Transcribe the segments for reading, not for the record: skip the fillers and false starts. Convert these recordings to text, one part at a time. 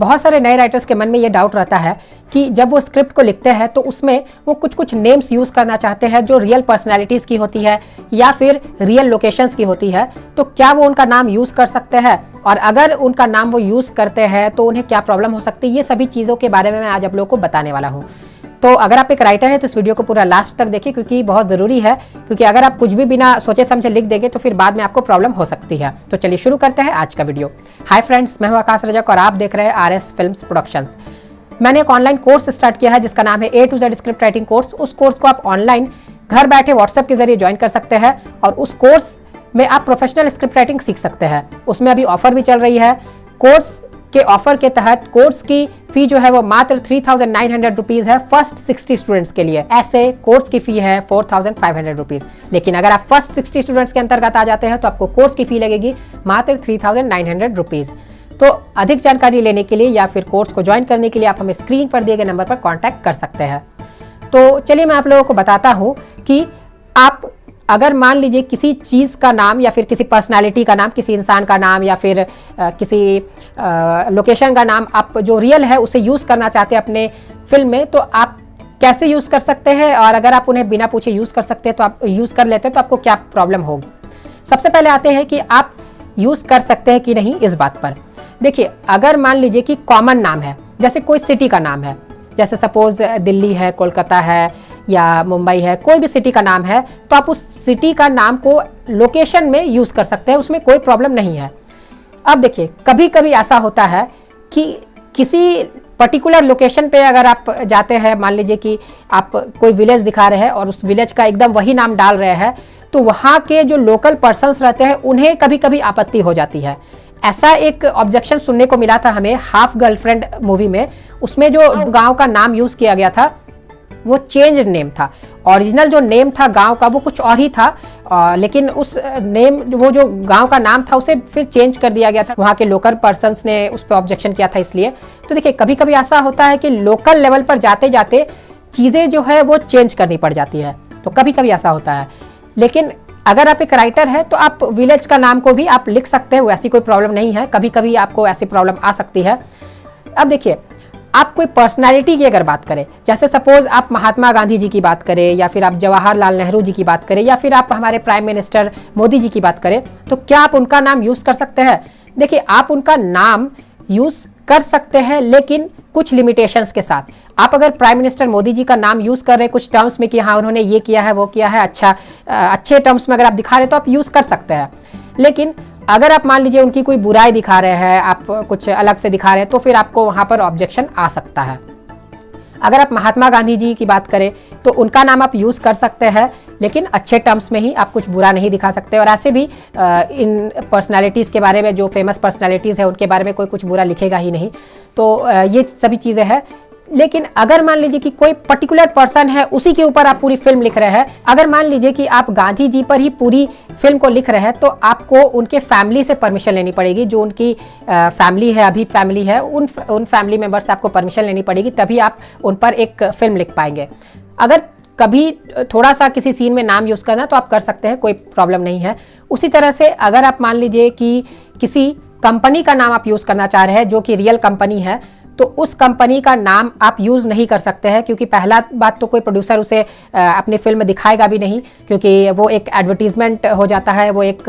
बहुत सारे नए राइटर्स के मन में ये डाउट रहता है कि जब वो स्क्रिप्ट को लिखते हैं तो उसमें वो कुछ नेम्स यूज़ करना चाहते हैं जो रियल पर्सनैलिटीज़ की होती है या फिर रियल लोकेशंस की होती है, तो क्या वो उनका नाम यूज़ कर सकते हैं, और अगर उनका नाम वो यूज़ करते हैं तो उन्हें क्या प्रॉब्लम हो सकती है। ये सभी चीज़ों के बारे में मैं आज आप लोगों को बताने वाला हूँ। तो अगर आप एक राइटर हैं तो इस वीडियो को पूरा लास्ट तक देखिए, क्योंकि बहुत ज़रूरी है, क्योंकि अगर आप कुछ भी बिना सोचे समझे लिख देंगे तो फिर बाद में आपको प्रॉब्लम हो सकती है। तो चलिए शुरू करते हैं आज का वीडियो। हाय फ्रेंड्स, मैं हूं आकाश रजक और आप देख रहे हैं आरएस फिल्म्स प्रोडक्शंस। मैंने एक ऑनलाइन कोर्स स्टार्ट किया है जिसका नाम है A to Z script writing course. उस कोर्स को आप ऑनलाइन घर बैठे व्हाट्सएप के जरिए ज्वाइन कर सकते हैं और उस कोर्स में आप प्रोफेशनल स्क्रिप्ट राइटिंग सीख सकते हैं। उसमें अभी ऑफर भी चल रही है। कोर्स के ऑफर के तहत कोर्स की फी जो है वो मात्र 3,900 रुपीज़ है फर्स्ट 60 स्टूडेंट्स के लिए। ऐसे कोर्स की फी है 4,500 रुपीज़, लेकिन अगर आप फर्स्ट 60 स्टूडेंट्स के अंतर्गत आ जाते हैं तो आपको कोर्स की फी लगेगी मात्र 3,900 रुपीज़। तो अधिक जानकारी लेने के लिए या फिर कोर्स को ज्वाइन करने के लिए आप हमें स्क्रीन पर दिए गए नंबर पर कॉन्टैक्ट कर सकते हैं। तो चलिए मैं आप लोगों को बताता हूँ कि आप अगर मान लीजिए किसी चीज़ का नाम या फिर किसी पर्सनालिटी का नाम, किसी इंसान का नाम या फिर किसी लोकेशन का नाम आप जो रियल है उसे यूज़ करना चाहते हैं अपने फिल्म में, तो आप कैसे यूज़ कर सकते हैं, और अगर आप उन्हें बिना पूछे यूज़ कर सकते हैं तो आप यूज़ कर लेते हैं तो आपको क्या प्रॉब्लम होगी। सबसे पहले आते हैं कि आप यूज़ कर सकते हैं कि नहीं इस बात पर। देखिए, अगर मान लीजिए कि कॉमन नाम है, जैसे कोई सिटी का नाम है, जैसे सपोज दिल्ली है, कोलकाता है या मुंबई है, कोई भी सिटी का नाम है, तो आप उस सिटी का नाम को लोकेशन में यूज़ कर सकते हैं, उसमें कोई प्रॉब्लम नहीं है। अब देखिए, कभी कभी ऐसा होता है कि किसी पर्टिकुलर लोकेशन पे अगर आप जाते हैं, मान लीजिए कि आप कोई विलेज दिखा रहे हैं और उस विलेज का एकदम वही नाम डाल रहे हैं, तो वहाँ के जो लोकल पर्सन्स रहते हैं उन्हें कभी कभी आपत्ति हो जाती है। ऐसा एक ऑब्जेक्शन सुनने को मिला था हमें हाफ गर्लफ्रेंड मूवी में। उसमें जो गांव का नाम यूज़ किया गया था वो चेंज नेम था। ओरिजिनल जो नेम था गांव का वो कुछ और ही था, लेकिन उस नेम वो जो गांव का नाम था उसे फिर चेंज कर दिया गया था। वहाँ के लोकल पर्सन्स ने उस पर ऑब्जेक्शन किया था इसलिए। तो देखिए, कभी कभी ऐसा होता है कि लोकल लेवल पर जाते जाते चीज़ें जो है वो चेंज करनी पड़ जाती है, तो कभी कभी ऐसा होता है। लेकिन अगर आप एक राइटर है तो आप विलेज का नाम को भी आप लिख सकते हो, ऐसी कोई प्रॉब्लम नहीं है। कभी कभी आपको ऐसी प्रॉब्लम आ सकती है। अब देखिए, आप कोई पर्सनालिटी की अगर बात करें, जैसे सपोज आप महात्मा गांधी जी की बात करें या फिर आप जवाहरलाल नेहरू जी की बात करें या फिर आप हमारे प्राइम मिनिस्टर मोदी जी की बात करें, तो क्या आप उनका नाम यूज़ कर सकते हैं? देखिए, आप उनका नाम यूज़ कर सकते हैं, लेकिन कुछ लिमिटेशंस के साथ। आप अगर प्राइम मिनिस्टर मोदी जी का नाम यूज़ कर रहे हैं कुछ टर्म्स में कि हाँ उन्होंने ये किया है वो किया है, अच्छे टर्म्स में अगर आप दिखा रहे हैं तो आप यूज़ कर सकते हैं। लेकिन अगर आप मान लीजिए उनकी कोई बुराई दिखा रहे हैं, आप कुछ अलग से दिखा रहे हैं, तो फिर आपको वहाँ पर ऑब्जेक्शन आ सकता है। अगर आप महात्मा गांधी जी की बात करें तो उनका नाम आप यूज़ कर सकते हैं, लेकिन अच्छे टर्म्स में ही, आप कुछ बुरा नहीं दिखा सकते। और ऐसे भी इन पर्सनालिटीज़ के बारे में, जो फेमस पर्सनालिटीज़ है उनके बारे में कोई कुछ बुरा लिखेगा ही नहीं। तो ये सभी चीज़ें हैं। लेकिन अगर मान लीजिए कि कोई पर्टिकुलर पर्सन है, उसी के ऊपर आप पूरी फिल्म लिख रहे हैं, अगर मान लीजिए कि आप गांधी जी पर ही पूरी फिल्म को लिख रहे हैं, तो आपको उनके फैमिली से परमिशन लेनी पड़ेगी। जो उनकी फैमिली है, अभी फैमिली है, उन फैमिली मेंबर से आपको परमिशन लेनी पड़ेगी, तभी आप उन पर एक फिल्म लिख पाएंगे। अगर कभी थोड़ा सा किसी सीन में नाम यूज़ करना तो आप कर सकते हैं, कोई प्रॉब्लम नहीं है। उसी तरह से अगर आप मान लीजिए कि किसी कंपनी का नाम आप यूज़ करना चाह रहे हैं जो कि रियल कंपनी है, तो उस कंपनी का नाम आप यूज़ नहीं कर सकते हैं, क्योंकि पहला बात तो कोई प्रोड्यूसर उसे अपनी फिल्म में दिखाएगा भी नहीं, क्योंकि वो एक एडवर्टीजमेंट हो जाता है, वो एक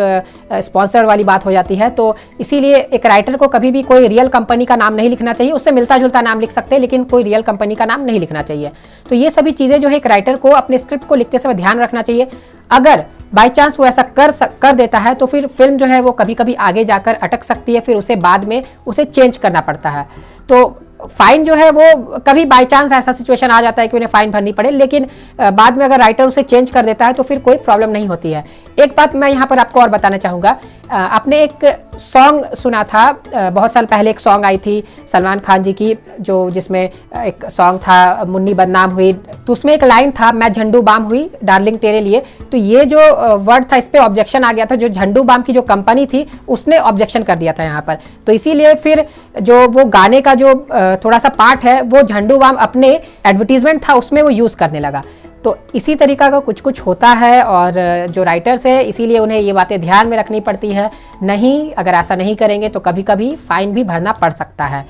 स्पॉन्सर वाली बात हो जाती है। तो इसीलिए एक राइटर को कभी भी कोई रियल कंपनी का नाम नहीं लिखना चाहिए। उससे मिलता जुलता नाम लिख सकते हैं, लेकिन कोई रियल कंपनी का नाम नहीं लिखना चाहिए। तो ये सभी चीज़ें जो है एक राइटर को अपने स्क्रिप्ट को लिखते समय ध्यान रखना चाहिए। अगर बाई चांस वो ऐसा कर देता है तो फिर फिल्म जो है वो कभी कभी आगे जाकर अटक सकती है, फिर उसे बाद में उसे चेंज करना पड़ता है। तो फाइन जो है वो कभी बाई चांस ऐसा सिचुएशन आ जाता है कि उन्हें फाइन भरनी पड़े, लेकिन बाद में अगर राइटर उसे चेंज कर देता है तो फिर कोई प्रॉब्लम नहीं होती है। एक बात मैं यहाँ पर आपको और बताना चाहूँगा, आपने एक सॉन्ग सुना था, बहुत साल पहले एक सॉन्ग आई थी सलमान खान जी की, जो जिसमें एक सॉन्ग था मुन्नी बदनाम हुई, तो उसमें एक लाइन था, मैं झंडू बाम हुई डार्लिंग तेरे लिए। तो ये जो वर्ड था, इस पे ऑब्जेक्शन आ गया था। जो झंडू बाम की जो कंपनी थी उसने ऑब्जेक्शन कर दिया था यहाँ पर। तो इसीलिए फिर जो वो गाने का जो थोड़ा सा पार्ट है वो झंडू बाम अपने एडवर्टीजमेंट था उसमें वो यूज़ करने लगा। तो इसी तरीका का कुछ कुछ होता है, और जो राइटर्स है इसीलिए उन्हें ये बातें ध्यान में रखनी पड़ती है। नहीं, अगर ऐसा नहीं करेंगे तो कभी कभी फाइन भी भरना पड़ सकता है।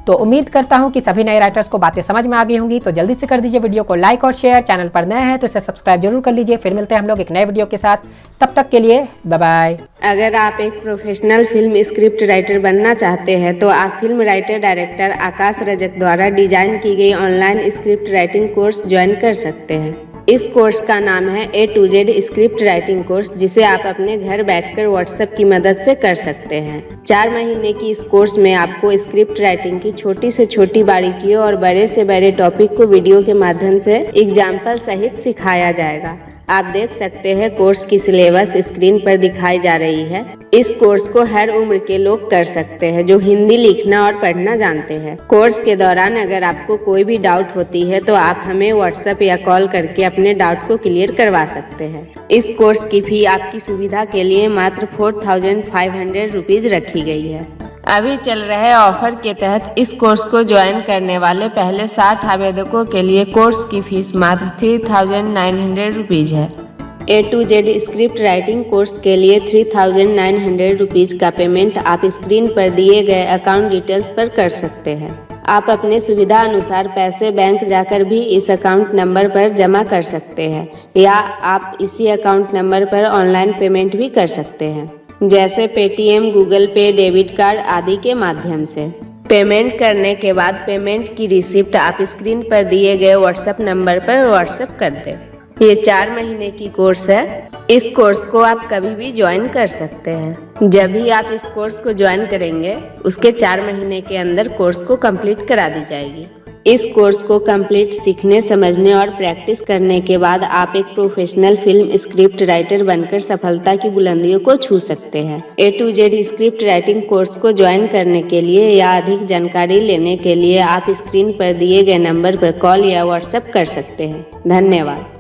तो उम्मीद करता हूँ कि सभी नए राइटर्स को बातें समझ में आ गई होंगी। तो जल्दी से कर दीजिए वीडियो को लाइक और शेयर। चैनल पर नए हैं तो इसे सब्सक्राइब जरूर कर लीजिए। फिर मिलते हैं हम लोग एक नए वीडियो के साथ, तब तक के लिए बाय बाय। अगर आप एक प्रोफेशनल फिल्म स्क्रिप्ट राइटर बनना चाहते हैं तो आप फिल्म राइटर डायरेक्टर आकाश रजक द्वारा डिजाइन की गई online script writing course join कर सकते हैं। इस कोर्स का नाम है A to Z script writing course, जिसे आप अपने घर बैठकर व्हाट्सएप की मदद से कर सकते हैं। 4 महीने की इस कोर्स में आपको स्क्रिप्ट राइटिंग की छोटी से छोटी बारीकियों और बड़े से बड़े टॉपिक को वीडियो के माध्यम से एग्जाम्पल सहित सिखाया जाएगा। आप देख सकते हैं कोर्स की सिलेबस स्क्रीन पर दिखाई जा रही है। इस कोर्स को हर उम्र के लोग कर सकते हैं जो हिंदी लिखना और पढ़ना जानते हैं। कोर्स के दौरान अगर आपको कोई भी डाउट होती है तो आप हमें व्हाट्सएप या कॉल करके अपने डाउट को क्लियर करवा सकते हैं। इस कोर्स की फी आपकी सुविधा के लिए मात्र 4500 रुपीज रखी गई है। अभी चल रहे ऑफर के तहत इस कोर्स को ज्वाइन करने वाले पहले 60 आवेदकों के लिए कोर्स की फीस मात्र 3900 रुपीज है। A to Z script writing course के लिए 3900 रुपीज का पेमेंट आप स्क्रीन पर दिए गए अकाउंट डिटेल्स पर कर सकते हैं। आप अपने सुविधा अनुसार पैसे बैंक जाकर भी इस अकाउंट नंबर पर जमा कर सकते हैं या आप इसी अकाउंट नंबर पर ऑनलाइन पेमेंट भी कर सकते हैं, जैसे पेटीएम, गूगल पे, डेबिट कार्ड आदि के माध्यम से। पेमेंट करने के बाद पेमेंट की रिसिप्ट आप स्क्रीन पर दिए गए व्हाट्सएप नंबर पर व्हाट्सएप कर दें। ये 4 महीने की कोर्स है। इस कोर्स को आप कभी भी ज्वाइन कर सकते हैं। जब भी आप इस कोर्स को ज्वाइन करेंगे उसके 4 महीने के अंदर कोर्स को कंप्लीट करा दी जाएगी। इस कोर्स को कंप्लीट सीखने, समझने और प्रैक्टिस करने के बाद आप एक प्रोफेशनल फिल्म स्क्रिप्ट राइटर बनकर सफलता की बुलंदियों को छू सकते हैं। A to Z script writing course को ज्वाइन करने के लिए या अधिक जानकारी लेने के लिए आप स्क्रीन पर दिए गए नंबर पर कॉल या व्हाट्सएप कर सकते हैं। धन्यवाद।